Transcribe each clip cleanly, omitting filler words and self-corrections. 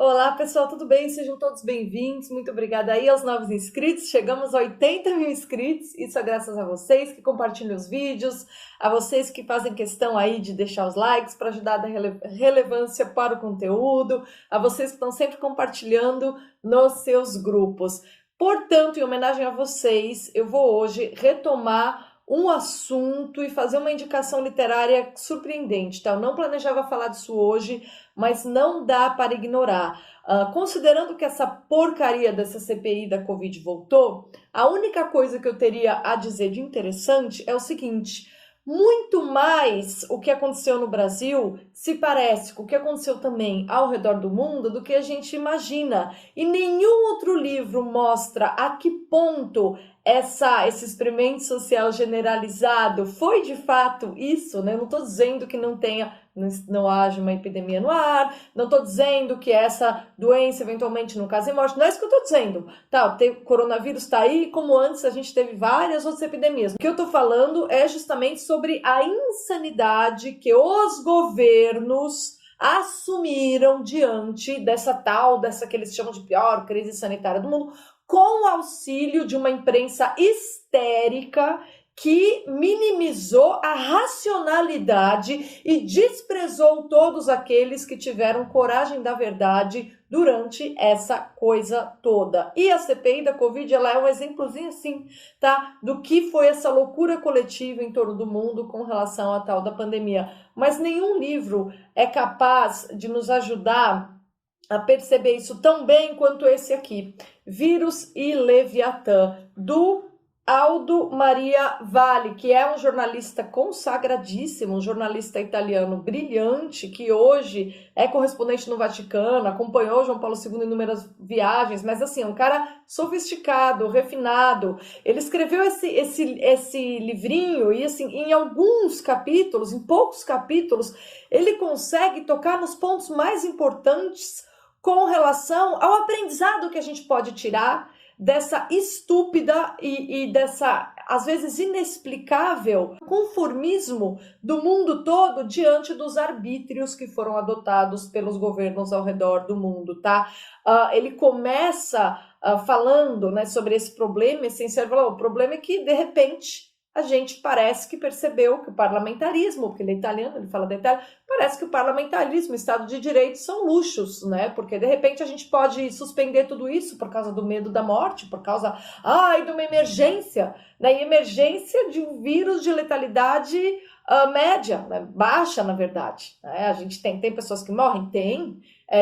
Olá pessoal, tudo bem? Sejam todos bem-vindos. Muito obrigada aí aos novos inscritos. Chegamos a 80 mil inscritos. Isso é graças a vocês que compartilham os vídeos, a vocês que fazem questão aí de deixar os likes para ajudar a dar relevância para o conteúdo, a vocês que estão sempre compartilhando nos seus grupos. Portanto, em homenagem a vocês, eu vou hoje retomar um assunto e fazer uma indicação literária surpreendente, tá? Eu não planejava falar disso hoje, mas não dá para ignorar. Considerando que essa porcaria dessa CPI da Covid voltou, a única coisa que eu teria a dizer de interessante é o seguinte: muito mais o que aconteceu no Brasil se parece com o que aconteceu também ao redor do mundo do que a gente imagina. E nenhum outro livro mostra a que ponto esse experimento social generalizado foi de fato isso, né? Não estou dizendo que não haja uma epidemia no ar, não estou dizendo que essa doença eventualmente não cause morte, não é isso que eu estou dizendo. Tá, o coronavírus está aí, como antes a gente teve várias outras epidemias. O que eu estou falando é justamente sobre a insanidade que os governos assumiram diante dessa que eles chamam de pior crise sanitária do mundo, com o auxílio de uma imprensa histérica que minimizou a racionalidade e desprezou todos aqueles que tiveram coragem da verdade durante essa coisa toda. E a CPI da Covid, ela é um exemplozinho assim, tá? Do que foi essa loucura coletiva em torno do mundo com relação à tal da pandemia. Mas nenhum livro é capaz de nos ajudar a perceber isso tão bem quanto esse aqui, Vírus e Leviatã, do Aldo Maria Valli, que é um jornalista consagradíssimo, um jornalista italiano brilhante, que hoje é correspondente no Vaticano, acompanhou João Paulo II em inúmeras viagens, mas assim, é um cara sofisticado, refinado. Ele escreveu esse livrinho e assim, em alguns capítulos, em poucos capítulos, ele consegue tocar nos pontos mais importantes com relação ao aprendizado que a gente pode tirar dessa estúpida e dessa, às vezes, inexplicável conformismo do mundo todo diante dos arbítrios que foram adotados pelos governos ao redor do mundo, tá? Ele começa falando, né, sobre esse problema essencial. O problema é que, de repente, a gente parece que percebeu que o parlamentarismo, porque ele é italiano, ele fala da Itália, parece que o parlamentarismo, o Estado de Direito são luxos, né? Porque de repente a gente pode suspender tudo isso por causa do medo da morte, por causa, de uma emergência, né? E emergência de um vírus de letalidade média, né? Baixa, na verdade. Né? A gente tem pessoas que morrem?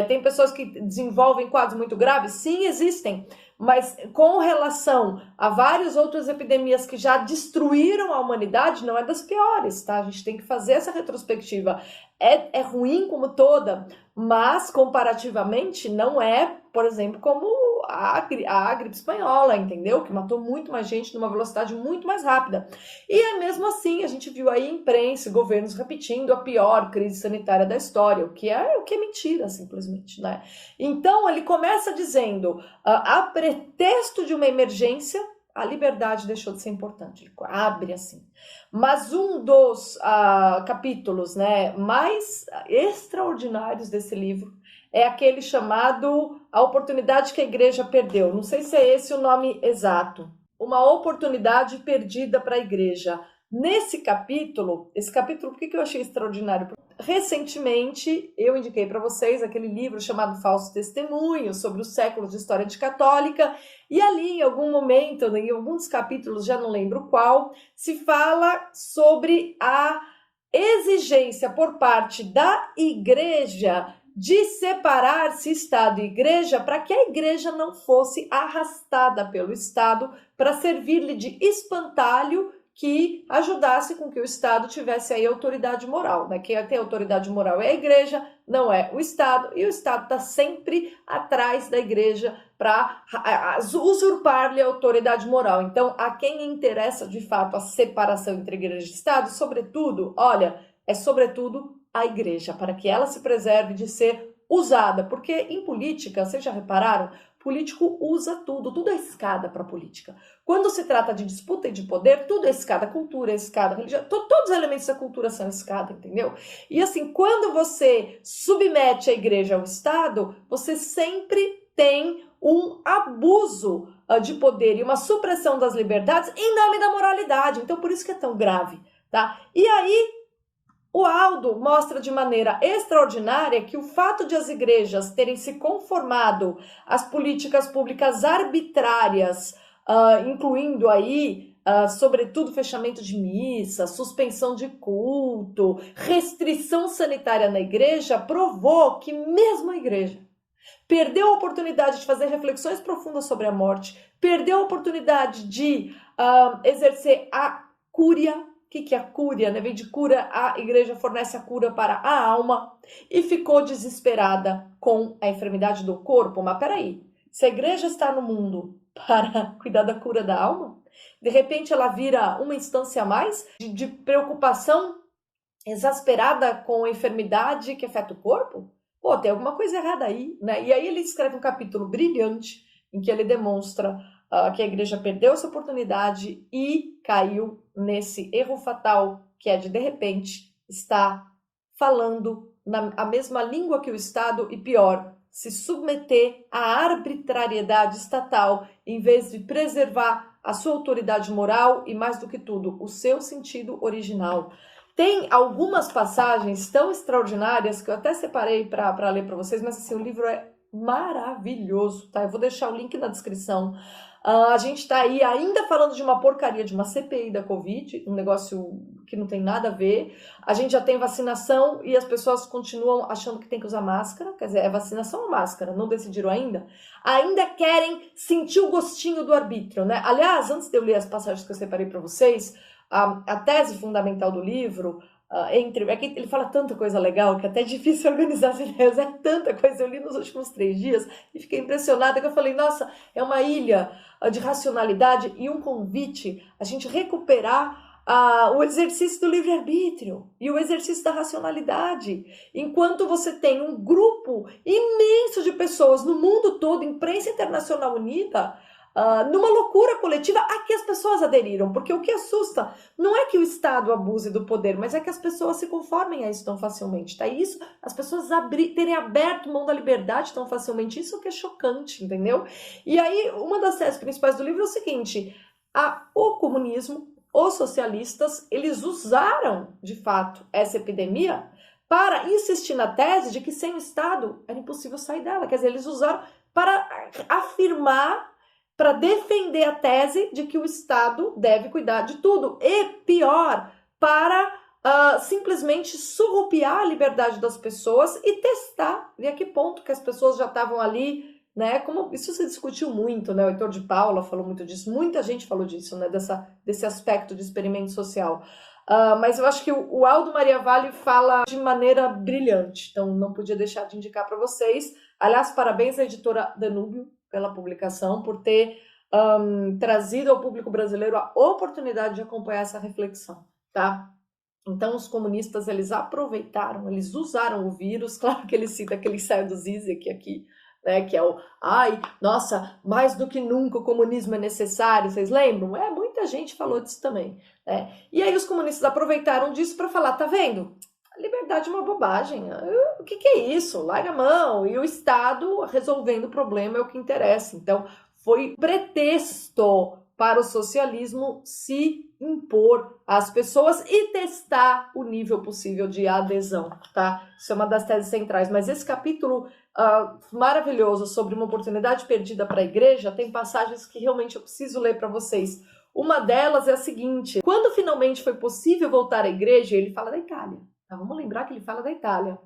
Tem pessoas que desenvolvem quadros muito graves? Sim, existem. Mas com relação a várias outras epidemias que já destruíram a humanidade, não é das piores, tá? A gente tem que fazer essa retrospectiva. É ruim como toda, mas comparativamente não é, por exemplo, como a gripe espanhola, entendeu? Que matou muito mais gente numa velocidade muito mais rápida. E mesmo assim, a gente viu aí imprensa e governos repetindo a pior crise sanitária da história, o que é mentira, simplesmente, né? Então, ele começa dizendo, a pretexto de uma emergência, a liberdade deixou de ser importante. Ele abre assim. Mas um dos capítulos, né, mais extraordinários desse livro é aquele chamado A Oportunidade que a Igreja Perdeu. Não sei se é esse o nome exato. Uma oportunidade perdida para a Igreja. Esse capítulo, por que eu achei extraordinário? Recentemente, eu indiquei para vocês aquele livro chamado Falso Testemunho, sobre os séculos de história anticatólica, e ali, em algum momento, em alguns capítulos, já não lembro qual, se fala sobre a exigência por parte da Igreja de separar-se Estado e Igreja para que a Igreja não fosse arrastada pelo Estado para servir-lhe de espantalho que ajudasse com que o Estado tivesse aí autoridade moral, né? Quem tem autoridade moral é a Igreja, não é o Estado, e o Estado está sempre atrás da Igreja para usurpar-lhe a autoridade moral. Então, a quem interessa de fato a separação entre Igreja e Estado, sobretudo, é sobretudo a Igreja, para que ela se preserve de ser usada, porque em política, vocês já repararam, político usa tudo, tudo é escada para política. Quando se trata de disputa e de poder, tudo é escada, cultura é escada, religião, todos os elementos da cultura são escada, entendeu? E assim, quando você submete a igreja ao Estado, você sempre tem um abuso de poder e uma supressão das liberdades em nome da moralidade. Então, por isso que é tão grave, tá? E aí, o Aldo mostra de maneira extraordinária que o fato de as igrejas terem se conformado às políticas públicas arbitrárias, incluindo aí, sobretudo, fechamento de missa, suspensão de culto, restrição sanitária na igreja, provou que mesmo a igreja perdeu a oportunidade de fazer reflexões profundas sobre a morte, perdeu a oportunidade de exercer a cúria. O que é a cúria? Né? Vem de cura, a igreja fornece a cura para a alma e ficou desesperada com a enfermidade do corpo. Mas peraí, se a igreja está no mundo para cuidar da cura da alma, de repente ela vira uma instância a mais de preocupação exasperada com a enfermidade que afeta o corpo? Pô, tem alguma coisa errada aí, né? E aí ele escreve um capítulo brilhante em que ele demonstra que a igreja perdeu essa oportunidade e caiu nesse erro fatal que é de repente, estar falando a mesma língua que o Estado e pior, se submeter à arbitrariedade estatal em vez de preservar a sua autoridade moral e, mais do que tudo, o seu sentido original. Tem algumas passagens tão extraordinárias que eu até separei para ler para vocês, mas assim, o livro é maravilhoso, tá? Eu vou deixar o link na descrição. A gente está aí ainda falando de uma porcaria de uma CPI da Covid, um negócio que não tem nada a ver. A gente já tem vacinação e as pessoas continuam achando que tem que usar máscara, quer dizer, é vacinação ou máscara? Não decidiram ainda? Ainda querem sentir o gostinho do arbítrio, né? Aliás, antes de eu ler as passagens que eu separei para vocês, a tese fundamental do livro, é que ele fala tanta coisa legal que até é difícil organizar as ideias, é tanta coisa. Eu li nos últimos 3 dias e fiquei impressionada que eu falei, nossa, é uma ilha de racionalidade e um convite a gente recuperar o exercício do livre-arbítrio e o exercício da racionalidade. Enquanto você tem um grupo imenso de pessoas no mundo todo, imprensa internacional unida, numa loucura coletiva a que as pessoas aderiram, porque o que assusta não é que o Estado abuse do poder, mas é que as pessoas se conformem a isso tão facilmente, tá? Isso, as pessoas terem aberto mão da liberdade tão facilmente, isso que é chocante, entendeu? E aí, uma das teses principais do livro é o seguinte, o comunismo, os socialistas, eles usaram, de fato, essa epidemia para insistir na tese de que sem o Estado era impossível sair dela, quer dizer, eles usaram para afirmar, para defender a tese de que o Estado deve cuidar de tudo. E, pior, para simplesmente surrupiar a liberdade das pessoas e testar, ver a que ponto que as pessoas já estavam ali, né? Como isso se discutiu muito, né? O Heitor de Paula falou muito disso, muita gente falou disso, né? Desse aspecto de experimento social. Mas eu acho que o Aldo Maria Vale fala de maneira brilhante, então não podia deixar de indicar para vocês. Aliás, parabéns à editora Danúbio pela publicação, por ter trazido ao público brasileiro a oportunidade de acompanhar essa reflexão, tá? Então, os comunistas, eles aproveitaram, eles usaram o vírus, claro que ele cita aquele ensaio do Zizek aqui, né, que é nossa, mais do que nunca o comunismo é necessário, vocês lembram? Muita gente falou disso também, né? E aí os comunistas aproveitaram disso para falar, tá vendo? A liberdade é uma bobagem, o que é isso? Larga a mão, e o Estado resolvendo o problema é o que interessa. Então, foi pretexto para o socialismo se impor às pessoas e testar o nível possível de adesão, tá? Isso é uma das teses centrais, mas esse capítulo maravilhoso sobre uma oportunidade perdida para a igreja tem passagens que realmente eu preciso ler para vocês. Uma delas é a seguinte, quando finalmente foi possível voltar à igreja, ele fala da Itália. Vamos lembrar que ele fala da Itália.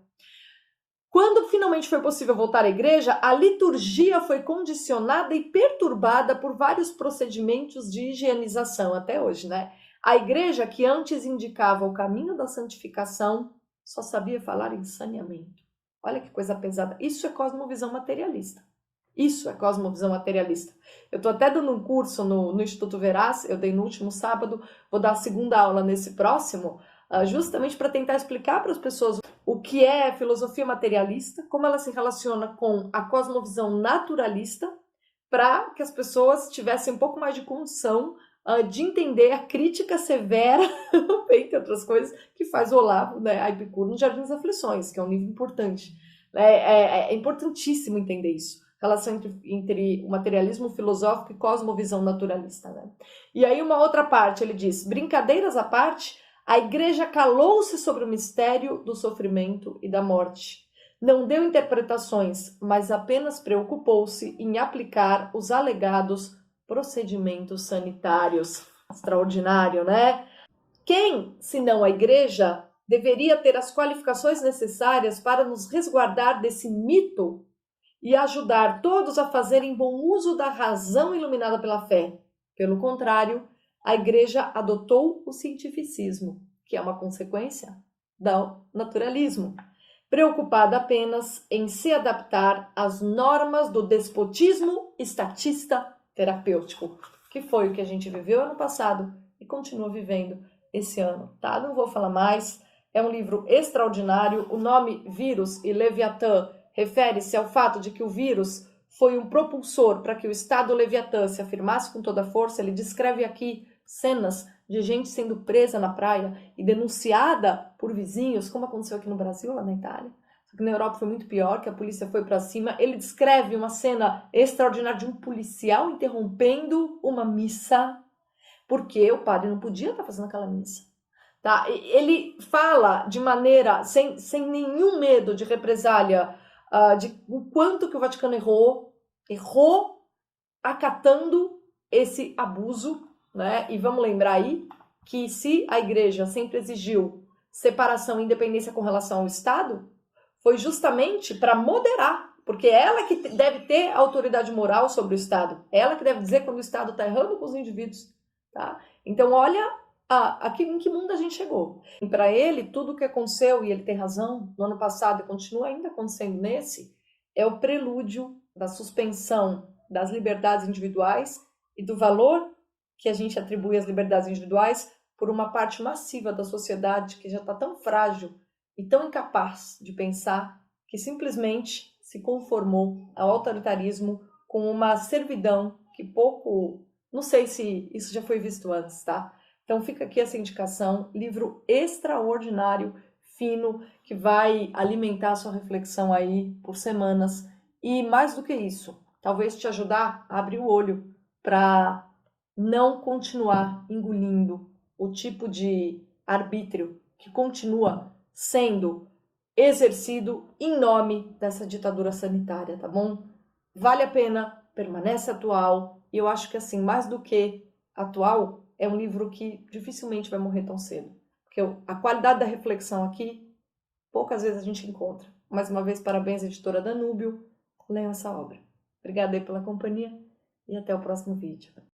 Quando finalmente foi possível voltar à igreja, a liturgia foi condicionada e perturbada por vários procedimentos de higienização até hoje, né? A igreja, que antes indicava o caminho da santificação, só sabia falar em saneamento. Olha que coisa pesada. Isso é cosmovisão materialista. Isso é cosmovisão materialista. Eu estou até dando um curso no Instituto Veraz, eu dei no último sábado, vou dar a segunda aula nesse próximo, justamente para tentar explicar para as pessoas o que é filosofia materialista, como ela se relaciona com a cosmovisão naturalista, para que as pessoas tivessem um pouco mais de condição de entender a crítica severa, entre outras coisas, que faz o Olavo, né, a Epicuro, no Jardim das Aflições, que é um livro importante. É importantíssimo entender isso, a relação entre o materialismo filosófico e cosmovisão naturalista. Né? E aí uma outra parte, ele diz, brincadeiras à parte, a igreja calou-se sobre o mistério do sofrimento e da morte. Não deu interpretações, mas apenas preocupou-se em aplicar os alegados procedimentos sanitários. Extraordinário, né? Quem, senão a igreja, deveria ter as qualificações necessárias para nos resguardar desse mito e ajudar todos a fazerem bom uso da razão iluminada pela fé? Pelo contrário, a igreja adotou o cientificismo, que é uma consequência do naturalismo, preocupada apenas em se adaptar às normas do despotismo estatista terapêutico, que foi o que a gente viveu ano passado e continua vivendo esse ano, tá? Não vou falar mais, é um livro extraordinário, o nome Vírus e Leviatã refere-se ao fato de que o vírus foi um propulsor para que o Estado Leviatã se afirmasse com toda a força. Ele descreve aqui cenas de gente sendo presa na praia e denunciada por vizinhos, como aconteceu aqui no Brasil, lá na Itália. Só que na Europa foi muito pior, que a polícia foi para cima. Ele descreve uma cena extraordinária de um policial interrompendo uma missa, porque o padre não podia estar fazendo aquela missa. Tá? Ele fala de maneira, sem nenhum medo de represália, de o quanto que o Vaticano errou acatando esse abuso, né? E vamos lembrar aí que se a igreja sempre exigiu separação e independência com relação ao Estado, foi justamente para moderar, porque é ela que deve ter autoridade moral sobre o Estado, é ela que deve dizer quando o Estado está errando com os indivíduos, tá? Então olha aqui em que mundo a gente chegou. E para ele, tudo o que aconteceu, e ele tem razão, no ano passado e continua ainda acontecendo nesse, é o prelúdio da suspensão das liberdades individuais e do valor que a gente atribui às liberdades individuais por uma parte massiva da sociedade que já está tão frágil e tão incapaz de pensar que simplesmente se conformou ao autoritarismo com uma servidão que pouco... Não sei se isso já foi visto antes, tá? Então fica aqui essa indicação, livro extraordinário, fino, que vai alimentar a sua reflexão aí por semanas. E mais do que isso, talvez te ajudar a abrir o olho para não continuar engolindo o tipo de arbítrio que continua sendo exercido em nome dessa ditadura sanitária, tá bom? Vale a pena, permanece atual, e eu acho que assim, mais do que atual, é um livro que dificilmente vai morrer tão cedo. Porque a qualidade da reflexão aqui, poucas vezes a gente encontra. Mais uma vez, parabéns, editora Danúbio. Leiam essa obra. Obrigada aí pela companhia e até o próximo vídeo.